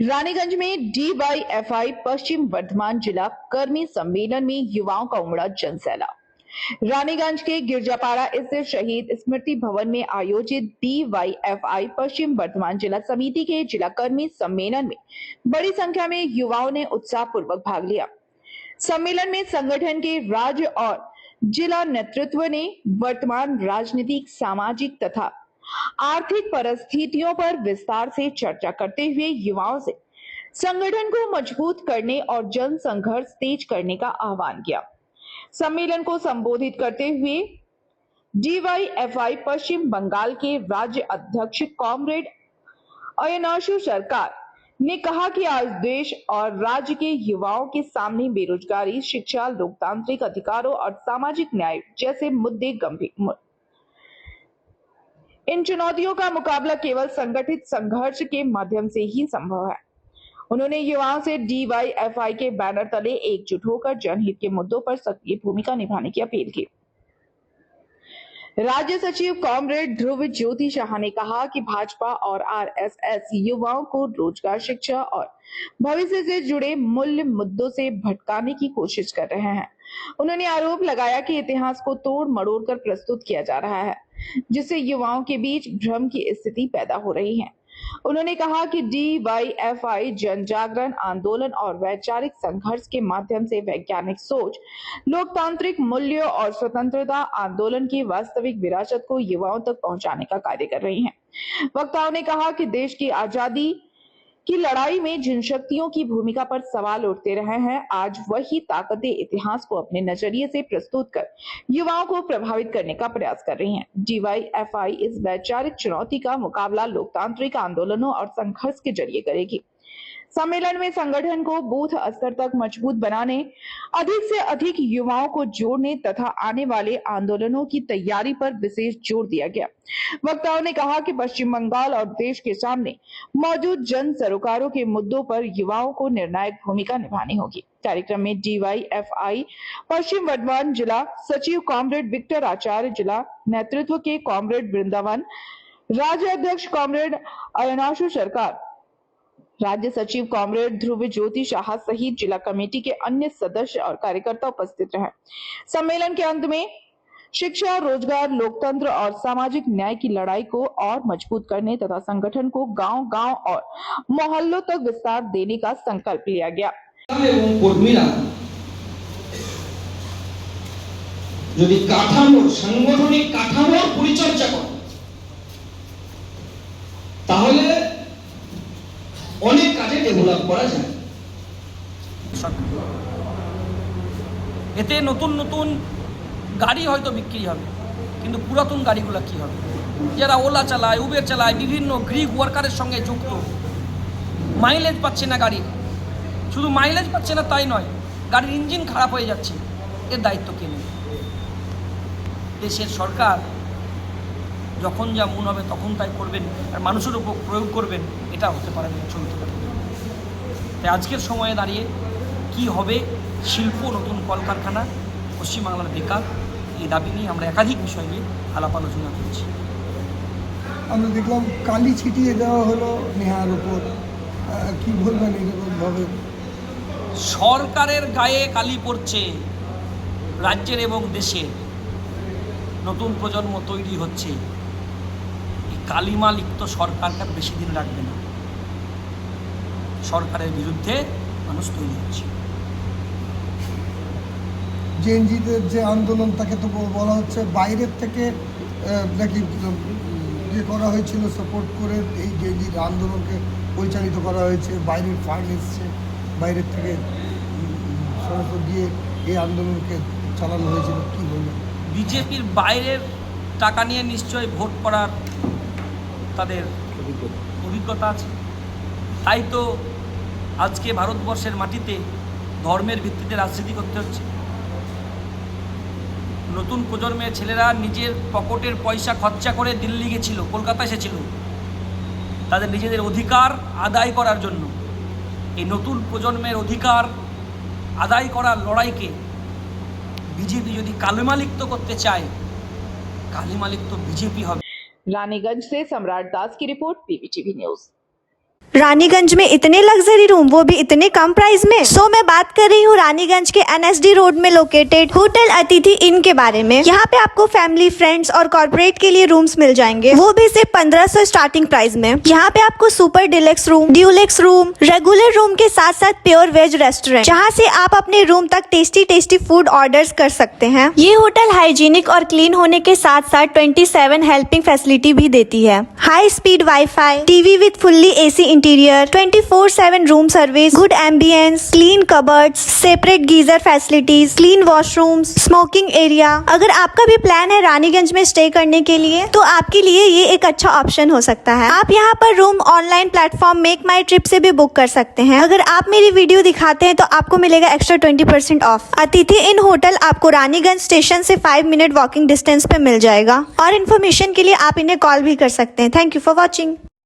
रानीगंज में डीवाईएफआई पश्चिम वर्धमान जिला कर्मी सम्मेलन में युवाओं का उमड़ा जनसैलाब। रानीगंज के गिरजापाड़ा स्थित शहीद स्मृति भवन में आयोजित डीवाईएफआई पश्चिम वर्धमान जिला समिति के जिला कर्मी सम्मेलन में बड़ी संख्या में युवाओं ने उत्साहपूर्वक भाग लिया। सम्मेलन में संगठन के राज्य और जिला नेतृत्व ने वर्तमान राजनीतिक, सामाजिक तथा आर्थिक परिस्थितियों पर विस्तार से चर्चा करते हुए युवाओं से संगठन को मजबूत करने और जन संघर्ष तेज करने का आह्वान किया। सम्मेलन को संबोधित करते हुए डीवाईएफआई पश्चिम बंगाल के राज्य अध्यक्ष कॉमरेड अयनाशु सरकार ने कहा कि आज देश और राज्य के युवाओं के सामने बेरोजगारी, शिक्षा, लोकतांत्रिक अधिकारों और सामाजिक न्याय जैसे मुद्दे गंभीर। इन चुनौतियों का मुकाबला केवल संगठित संघर्ष के माध्यम से ही संभव है। उन्होंने युवाओं से डीवाईएफआई के बैनर तले एकजुट होकर जनहित के मुद्दों पर सक्रिय भूमिका निभाने की अपील की। राज्य सचिव कॉमरेड ध्रुव ज्योति शाह ने कहा कि भाजपा और आरएसएस युवाओं को रोजगार, शिक्षा और भविष्य से जुड़े मूल्य मुद्दों से भटकाने की कोशिश कर रहे हैं। उन्होंने आरोप लगाया कि इतिहास को तोड़ मरोड़ कर प्रस्तुत किया जा रहा है, जिससे युवाओं के बीच भ्रम की स्थिति पैदा हो रही है। उन्होंने कहा कि डीवाईएफआई जन जागरण आंदोलन और वैचारिक संघर्ष के माध्यम से वैज्ञानिक सोच, लोकतांत्रिक मूल्यों और स्वतंत्रता आंदोलन की वास्तविक विरासत को युवाओं तक पहुंचाने का कार्य कर रही है। वक्ताओं ने कहा कि देश की आजादी की लड़ाई में जिन शक्तियों की भूमिका पर सवाल उठते रहे हैं, आज वही ताकतें इतिहास को अपने नजरिए से प्रस्तुत कर युवाओं को प्रभावित करने का प्रयास कर रही हैं। डीवाईएफआई इस वैचारिक चुनौती का मुकाबला लोकतांत्रिक आंदोलनों और संघर्ष के जरिए करेगी। सम्मेलन में संगठन को बूथ स्तर तक मजबूत बनाने, अधिक से अधिक युवाओं को जोड़ने तथा आने वाले आंदोलनों की तैयारी पर विशेष जोर दिया गया। वक्ताओं ने कहा कि पश्चिम बंगाल और देश के सामने मौजूद जन सरोकारों के मुद्दों पर युवाओं को निर्णायक भूमिका निभानी होगी। कार्यक्रम में डीवाईएफआई पश्चिम वर्धमान जिला सचिव कॉमरेड विक्टर आचार्य, जिला नेतृत्व के कॉमरेड वृंदावन, राज्य अध्यक्ष कॉमरेड अयनाशु सरकार, राज्य सचिव कॉमरेड ध्रुव ज्योति शाह सहित जिला कमेटी के अन्य सदस्य और कार्यकर्ता उपस्थित रहे। सम्मेलन के अंत में शिक्षा, रोजगार, लोकतंत्र और सामाजिक न्याय की लड़ाई को और मजबूत करने तथा संगठन को गांव-गांव और मोहल्लों तक विस्तार देने का संकल्प लिया गया। যদি কাঠামোর সাংগঠনিক কাঠামোর পরিচর্যা করে তাহলে অনেক কাজে ডেভেলপ করা যায়। এতে নতুন নতুন গাড়ি হয়তো বিক্রি হবে, কিন্তু পুরাতন গাড়িগুলো কি হবে? যারা ওলা চালায়, উবের চালায়, বিভিন্ন গ্রিগ ওয়ার্কারের সঙ্গে যুক্ত, মাইলেজ পাচ্ছে না গাড়ি, শুধু মাইলেজ পাচ্ছে না তাই নয়, গাড়ির ইঞ্জিন খারাপ হয়ে যাচ্ছে। এর দায়িত্ব কে নেবে? দেশের সরকার যখন যা মন হবে তখন তাই করবেন আর মানুষের উপর প্রয়োগ করবেন, এটা হতে পারে না, চলতে পারে। তাই আজকের সময়ে দাঁড়িয়ে কি হবে, শিল্প, নতুন কলকারখানা, পশ্চিমবাংলার বেকার, এই দাবি নিয়ে আমরা একাধিক বিষয় নিয়ে আলাপ আলোচনা করছি। আমরা দেখলাম কালি ছিটিয়ে দেওয়া হলো নেহার উপর, কি বলবেন এরকমভাবে? সরকারের গায়ে কালি পড়ছে, রাজ্যের এবং দেশের নতুন প্রজন্ম তৈরি হচ্ছে। এই কালিমা লিপ্ত সরকারকে বেশি দিন রাখবে না, সরকারের বিরুদ্ধে মানুষ তৈরি হচ্ছে। জেএনজিদের যে আন্দোলন, তাকে তো বলা হচ্ছে বাইরের থেকে নাকি ইয়ে করা হয়েছিল, সাপোর্ট করে এই জেএনজির আন্দোলনকে পরিচালিত করা হয়েছে, বাইরের ফান্ড এসছে, বাইরের থেকে সরকার দিয়ে এই আন্দোলনকে চালানো হয়েছিল, কী বলবেন? বিজেপির বাইরের টাকা নিয়ে নিশ্চয়ই ভোট করার তাদের অভিজ্ঞতা আছে, তাই তো আজকে ভারতবর্ষের মাটিতে ধর্মের ভিত্তিতে রাজনীতি করতে হচ্ছে। নতুন প্রজন্মের ছেলেরা নিজের পকেটের পয়সা খরচা করে দিল্লি গেছিল, কলকাতা এসেছিল তাদের নিজেদের অধিকার আদায় করার জন্য। এই নতুন প্রজন্মের অধিকার আদায় করার লড়াইকে बीजेपी यदि कालिमालिप्त करते चाहे, कालिमालिप्त बीजेपी হবে। रानीगंज से सम्राट दास की रिपोर्ट, पीपीटीवी न्यूज। रानीगंज में इतने लग्जरी रूम, वो भी इतने कम प्राइस में। सो मैं बात कर रही हूँ रानीगंज के NSD रोड में लोकेटेड होटल अतिथि इन के बारे में। यहाँ पे आपको फैमिली, फ्रेंड्स और कॉर्पोरेट के लिए रूम्स मिल जाएंगे, वो भी सिर्फ 1500 स्टार्टिंग प्राइस में। यहाँ पे आपको super deluxe room, Dulux room, regular room के साथ साथ प्योर वेज रेस्टोरेंट, जहाँ से आप अपने रूम तक टेस्टी फूड ऑर्डर्स कर सकते हैं। ये होटल हाइजीनिक और क्लीन होने के साथ साथ 27 हेल्पिंग फैसिलिटी भी देती है। High speed wifi, TV with fully AC interior, 24/7 room service, good ambience, clean cupboards, separate geyser facilities, clean washrooms, smoking area. अगर आपका भी प्लान है रानीगंज में स्टे करने के लिए, तो आपके लिए ये एक अच्छा ऑप्शन हो सकता है। आप यहाँ पर रूम ऑनलाइन प्लेटफॉर्म मेक माई ट्रिप से भी बुक कर सकते हैं। अगर आप मेरी वीडियो दिखाते हैं तो आपको मिलेगा एक्स्ट्रा 20% ऑफ। अतिथि इन होटल आपको रानीगंज स्टेशन से 5 मिनट वॉकिंग डिस्टेंस पे मिल जाएगा। और इन्फॉर्मेशन के लिए आप इन्हें कॉल भी कर सकते हैं। Thank you for watching.